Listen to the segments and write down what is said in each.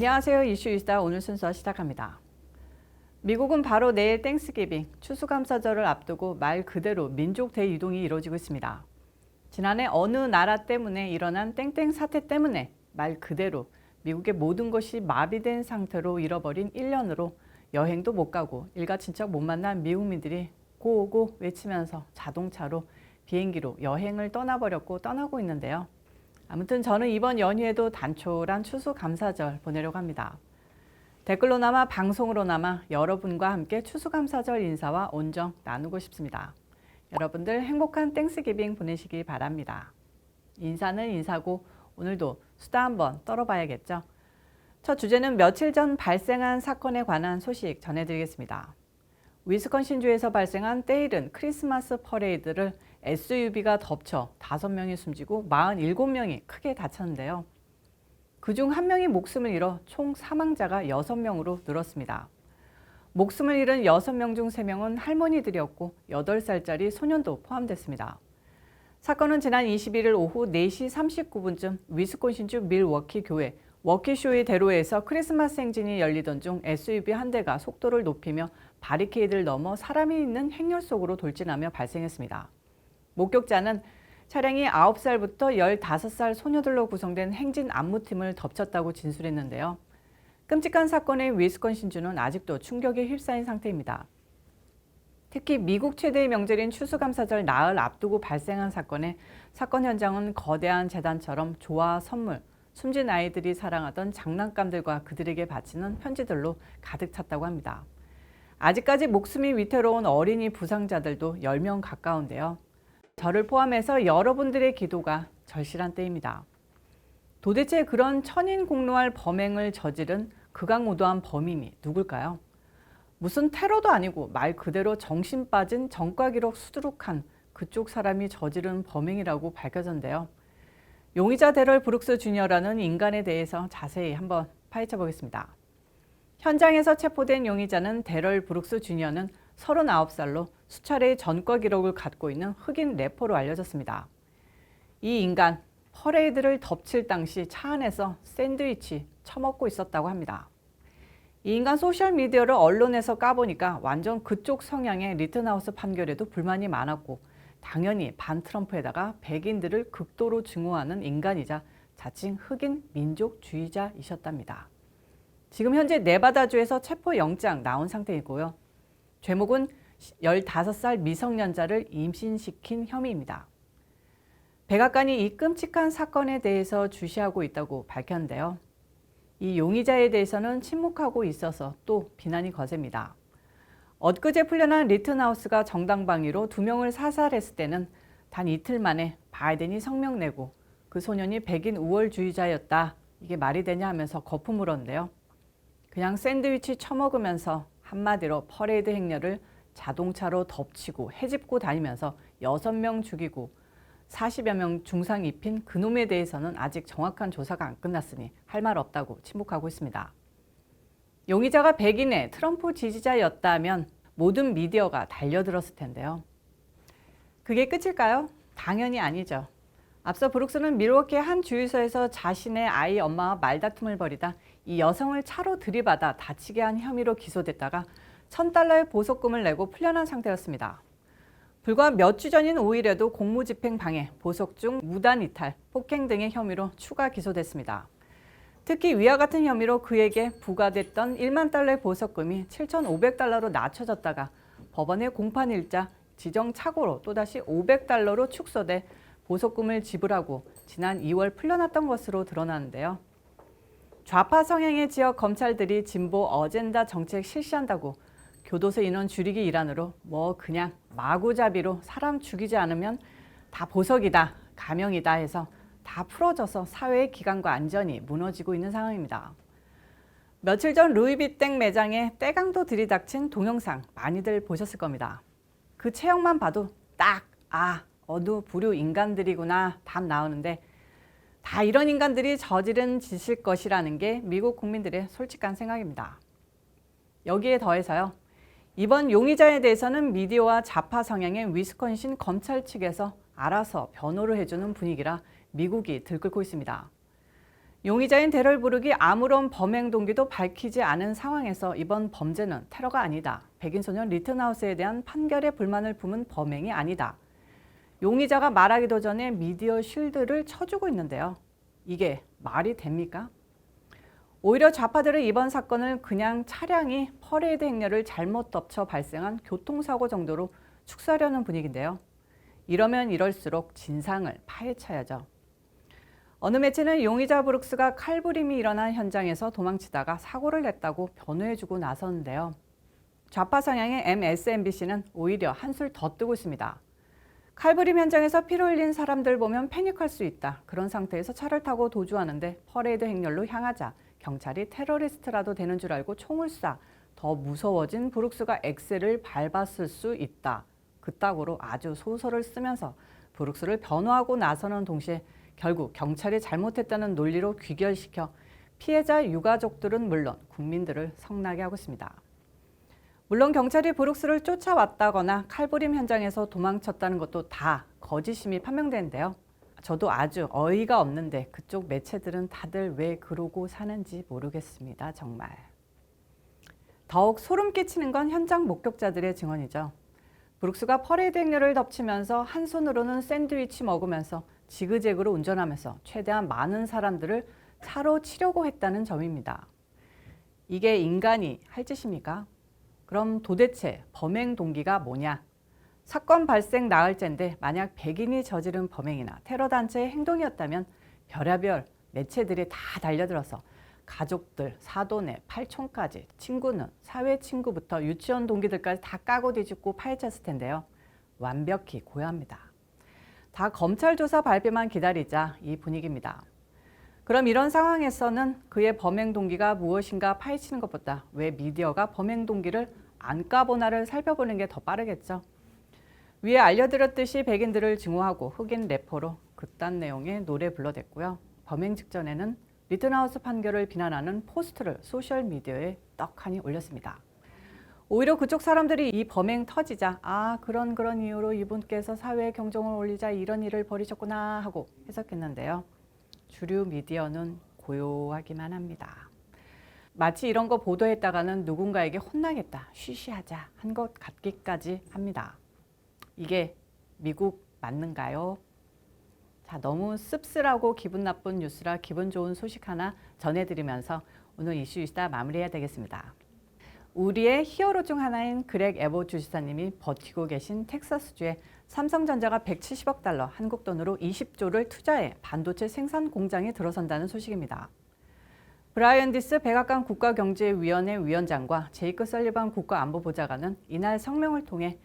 안녕하세요. 이슈이스타 오늘 순서 시작합니다. 미국은 바로 내일 땡스기빙, 추수감사절을 앞두고 말 그대로 민족 대이동이 이루어지고 있습니다. 지난해 어느 나라 때문에 일어난 땡땡 사태 때문에 말 그대로 미국의 모든 것이 마비된 상태로 잃어버린 1년으로 여행도 못 가고 일가 친척 못 만난 미국민들이 고고 외치면서 자동차로 비행기로 여행을 떠나고 있는데요. 아무튼 저는 이번 연휴에도 단촐한 추수감사절 보내려고 합니다. 댓글로나마 방송으로나마 여러분과 함께 추수감사절 인사와 온정 나누고 싶습니다. 여러분들 행복한 땡스기빙 보내시기 바랍니다. 인사는 인사고 오늘도 수다 한번 떨어봐야겠죠. 첫 주제는 며칠 전 발생한 사건에 관한 소식 전해드리겠습니다. 위스콘신주에서 발생한 때이른 크리스마스 퍼레이드를 SUV가 덮쳐 5명이 숨지고 47명이 크게 다쳤는데요. 그중 1명이 목숨을 잃어 총 사망자가 6명으로 늘었습니다. 목숨을 잃은 6명 중 3명은 할머니들이었고 8살짜리 소년도 포함됐습니다. 사건은 지난 21일 오후 4시 39분쯤 위스콘신주 밀워키 교회 워키쇼의 대로에서 크리스마스 행진이 열리던 중 SUV 한 대가 속도를 높이며 바리케이드를 넘어 사람이 있는 행렬 속으로 돌진하며 발생했습니다. 목격자는 차량이 9살부터 15살 소녀들로 구성된 행진 안무팀을 덮쳤다고 진술했는데요. 끔찍한 사건의 위스콘신주는 아직도 충격에 휩싸인 상태입니다. 특히 미국 최대의 명절인 추수감사절 나흘 앞두고 발생한 사건 현장은 거대한 재단처럼 조화 선물, 숨진 아이들이 사랑하던 장난감들과 그들에게 바치는 편지들로 가득 찼다고 합니다. 아직까지 목숨이 위태로운 어린이 부상자들도 10명 가까운데요. 저를 포함해서 여러분들의 기도가 절실한 때입니다. 도대체 그런 천인공노할 범행을 저지른 극악무도한 범인이 누굴까요? 무슨 테러도 아니고 말 그대로 정신 빠진 전과기록 수두룩한 그쪽 사람이 저지른 범행이라고 밝혀졌는데요. 용의자 데럴 브룩스 주니어라는 인간에 대해서 자세히 한번 파헤쳐 보겠습니다. 현장에서 체포된 용의자는 데럴 브룩스 주니어는 39살로 수차례의 전과 기록을 갖고 있는 흑인 래퍼로 알려졌습니다. 이 인간, 퍼레이드를 덮칠 당시 차 안에서 샌드위치 처먹고 있었다고 합니다. 이 인간 소셜미디어를 언론에서 까보니까 완전 그쪽 성향의 리튼하우스 판결에도 불만이 많았고 당연히 반트럼프에다가 백인들을 극도로 증오하는 인간이자 자칭 흑인 민족주의자이셨답니다. 지금 현재 네바다주에서 체포영장 나온 상태이고요. 죄목은 15살 미성년자를 임신시킨 혐의입니다. 백악관이 이 끔찍한 사건에 대해서 주시하고 있다고 밝혔는데요. 이 용의자에 대해서는 침묵하고 있어서 또 비난이 거셉니다. 엊그제 풀려난 리튼하우스가 정당방위로 2명을 사살했을 때는 단 이틀 만에 바이든이 성명 내고 그 소년이 백인 우월주의자였다. 이게 말이 되냐 하면서 거품 물었는데요. 그냥 샌드위치 처먹으면서 한마디로 퍼레이드 행렬을 자동차로 덮치고 헤집고 다니면서 6명 죽이고 40여 명 중상 입힌 그놈에 대해서는 아직 정확한 조사가 안 끝났으니 할 말 없다고 침묵하고 있습니다. 용의자가 백인의 트럼프 지지자였다면 모든 미디어가 달려들었을 텐데요. 그게 끝일까요? 당연히 아니죠. 앞서 브룩스는 밀워키의 한 주유소에서 자신의 아이 엄마와 말다툼을 벌이다 이 여성을 차로 들이받아 다치게 한 혐의로 기소됐다가 $1,000의 보석금을 내고 풀려난 상태였습니다. 불과 몇 주 전인 5일에도 공무집행 방해, 보석중 무단 이탈, 폭행 등의 혐의로 추가 기소됐습니다. 특히 위와 같은 혐의로 그에게 부과됐던 $10,000의 보석금이 $7,500로 낮춰졌다가 법원의 공판일자 지정 착오로 또다시 $500로 축소돼 보석금을 지불하고 지난 2월 풀려났던 것으로 드러나는데요. 좌파 성향의 지역 검찰들이 진보 어젠다 정책 실시한다고 교도소 인원 줄이기 일환으로 그냥 마구잡이로 사람 죽이지 않으면 다 보석이다, 감형이다 해서 다 풀어져서 사회의 기강과 안전이 무너지고 있는 상황입니다. 며칠 전 루이비땡 매장에 떼강도 들이닥친 동영상 많이들 보셨을 겁니다. 그 체형만 봐도 딱 어느 부류 인간들이구나 답 나오는데 다 이런 인간들이 저지른 짓일 것이라는 게 미국 국민들의 솔직한 생각입니다. 여기에 더해서요. 이번 용의자에 대해서는 미디어와 좌파 성향의 위스콘신 검찰 측에서 알아서 변호를 해주는 분위기라 미국이 들끓고 있습니다. 용의자인 대를 부르기 아무런 범행 동기도 밝히지 않은 상황에서 이번 범죄는 테러가 아니다. 백인 소년 리튼하우스에 대한 판결에 불만을 품은 범행이 아니다. 용의자가 말하기도 전에 미디어 쉴드를 쳐주고 있는데요. 이게 말이 됩니까? 오히려 좌파들은 이번 사건을 그냥 차량이 퍼레이드 행렬을 잘못 덮쳐 발생한 교통사고 정도로 축소하려는 분위기인데요. 이러면 이럴수록 진상을 파헤쳐야죠. 어느 매체는 용의자 브룩스가 칼부림이 일어난 현장에서 도망치다가 사고를 냈다고 변호해주고 나섰는데요. 좌파 성향의 MSNBC는 오히려 한술 더 뜨고 있습니다. 칼부림 현장에서 피를 흘린 사람들 보면 패닉할 수 있다. 그런 상태에서 차를 타고 도주하는데 퍼레이드 행렬로 향하자 경찰이 테러리스트라도 되는 줄 알고 총을 쏴 더 무서워진 브룩스가 엑셀을 밟았을 수 있다. 그따구로 아주 소설을 쓰면서 브룩스를 변호하고 나서는 동시에 결국 경찰이 잘못했다는 논리로 귀결시켜 피해자 유가족들은 물론 국민들을 성나게 하고 있습니다. 물론 경찰이 브룩스를 쫓아왔다거나 칼부림 현장에서 도망쳤다는 것도 다 거짓임이 판명되는데요. 저도 아주 어이가 없는데 그쪽 매체들은 다들 왜 그러고 사는지 모르겠습니다. 정말. 더욱 소름 끼치는 건 현장 목격자들의 증언이죠. 브룩스가 퍼레이드 행렬을 덮치면서 한 손으로는 샌드위치 먹으면서 지그재그로 운전하면서 최대한 많은 사람들을 차로 치려고 했다는 점입니다. 이게 인간이 할 짓입니까? 그럼 도대체 범행 동기가 뭐냐? 사건 발생 나흘째인데 만약 백인이 저지른 범행이나 테러 단체의 행동이었다면 별의별 매체들이 다 달려들어서 가족들, 사돈의 팔촌까지, 친구는 사회 친구부터 유치원 동기들까지 다 까고 뒤집고 파헤쳤을 텐데요. 완벽히 고야합니다. 다 검찰 조사 발표만 기다리자 이 분위기입니다. 그럼 이런 상황에서는 그의 범행 동기가 무엇인가 파헤치는 것보다 왜 미디어가 범행 동기를 안 까보나를 살펴보는 게 더 빠르겠죠. 위에 알려드렸듯이 백인들을 증오하고 흑인 래퍼로 그딴 내용의 노래 불러댔고요. 범행 직전에는 리튼하우스 판결을 비난하는 포스트를 소셜미디어에 떡하니 올렸습니다. 오히려 그쪽 사람들이 이 범행 터지자 그런 이유로 이분께서 사회에 경종을 울리자 이런 일을 벌이셨구나 하고 해석했는데요. 주류 미디어는 고요하기만 합니다. 마치 이런 거 보도했다가는 누군가에게 혼나겠다, 쉬쉬하자 한 것 같기까지 합니다. 이게 미국 맞는가요? 자, 너무 씁쓸하고 기분 나쁜 뉴스라 기분 좋은 소식 하나 전해드리면서 오늘 이슈 이슈다 마무리해야 되겠습니다. 우리의 히어로 중 하나인 그렉 에봇 주지사님이 버티고 계신 텍사스주에 삼성전자가 170억 달러, 한국 돈으로 20조를 투자해 반도체 생산 공장에 들어선다는 소식입니다. 브라이언 디스 백악관 국가경제위원회 위원장과 제이크 설리반 국가안보보좌관은 이날 성명을 통해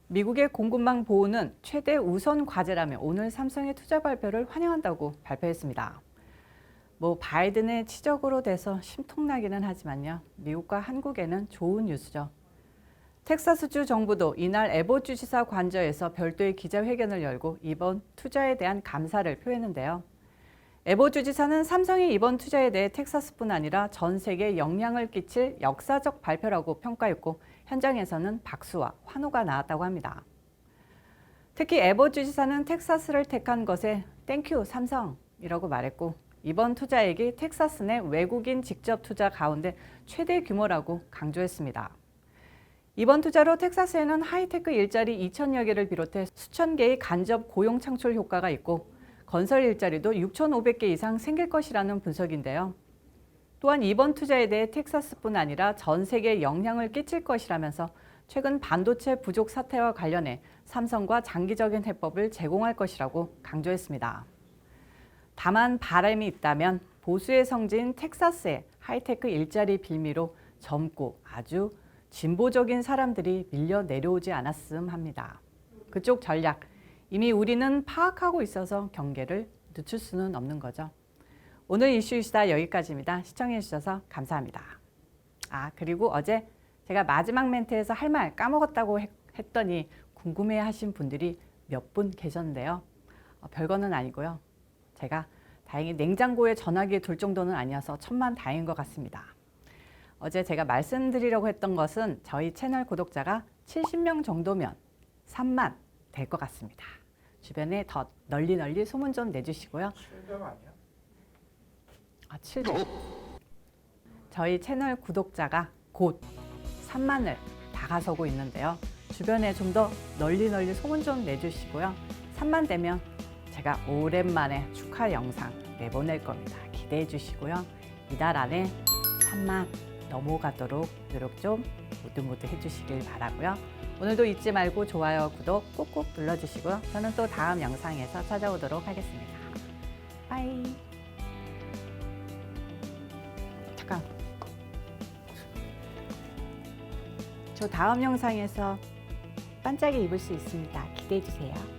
미국의 공급망 보호는 최대 우선 과제라며 오늘 삼성의 투자 발표를 환영한다고 발표했습니다. 바이든의 치적으로 돼서 심통나기는 하지만요. 미국과 한국에는 좋은 뉴스죠. 텍사스주 정부도 이날 에봇 주지사 관저에서 별도의 기자회견을 열고 이번 투자에 대한 감사를 표했는데요. 에봇 주지사는 삼성의 이번 투자에 대해 텍사스뿐 아니라 전 세계에 영향을 끼칠 역사적 발표라고 평가했고 현장에서는 박수와 환호가 나왔다고 합니다. 특히 에봇 주지사는 텍사스를 택한 것에 땡큐 삼성이라고 말했고 이번 투자액이 텍사스 내 외국인 직접 투자 가운데 최대 규모라고 강조했습니다. 이번 투자로 텍사스에는 하이테크 일자리 2천여 개를 비롯해 수천 개의 간접 고용 창출 효과가 있고 건설 일자리도 6,500개 이상 생길 것이라는 분석인데요. 또한 이번 투자에 대해 텍사스뿐 아니라 전 세계에 영향을 끼칠 것이라면서 최근 반도체 부족 사태와 관련해 삼성과 장기적인 해법을 제공할 것이라고 강조했습니다. 다만 바람이 있다면 보수의 성지인 텍사스의 하이테크 일자리 빌미로 젊고 아주 진보적인 사람들이 밀려 내려오지 않았음 합니다. 그쪽 전략 이미 우리는 파악하고 있어서 경계를 늦출 수는 없는 거죠. 오늘 이슈이슈다 여기까지입니다. 시청해 주셔서 감사합니다. 그리고 어제 제가 마지막 멘트에서 할 말 까먹었다고 했더니 궁금해하신 분들이 몇 분 계셨는데요. 별거는 아니고요. 제가 다행히 냉장고에 전화기에 둘 정도는 아니어서 천만다행인 것 같습니다. 어제 제가 말씀드리려고 했던 것은 저희 채널 구독자가 70명 정도면 3만 될 것 같습니다. 주변에 더 널리 소문 좀 내주시고요. 실명 아니야? 7주. 저희 채널 구독자가 곧 3만을 다가서고 있는데요. 주변에 좀 더 널리 소문 좀 내주시고요. 3만 되면 제가 오랜만에 축하 영상 내보낼 겁니다. 기대해 주시고요. 이달 안에 3만 넘어가도록 노력 좀 모두 해주시길 바라고요. 오늘도 잊지 말고 좋아요, 구독 꾹꾹 눌러주시고요. 저는 또 다음 영상에서 찾아오도록 하겠습니다. 빠이. 잠깐. 저 다음 영상에서 반짝이 입을 수 있습니다. 기대해 주세요.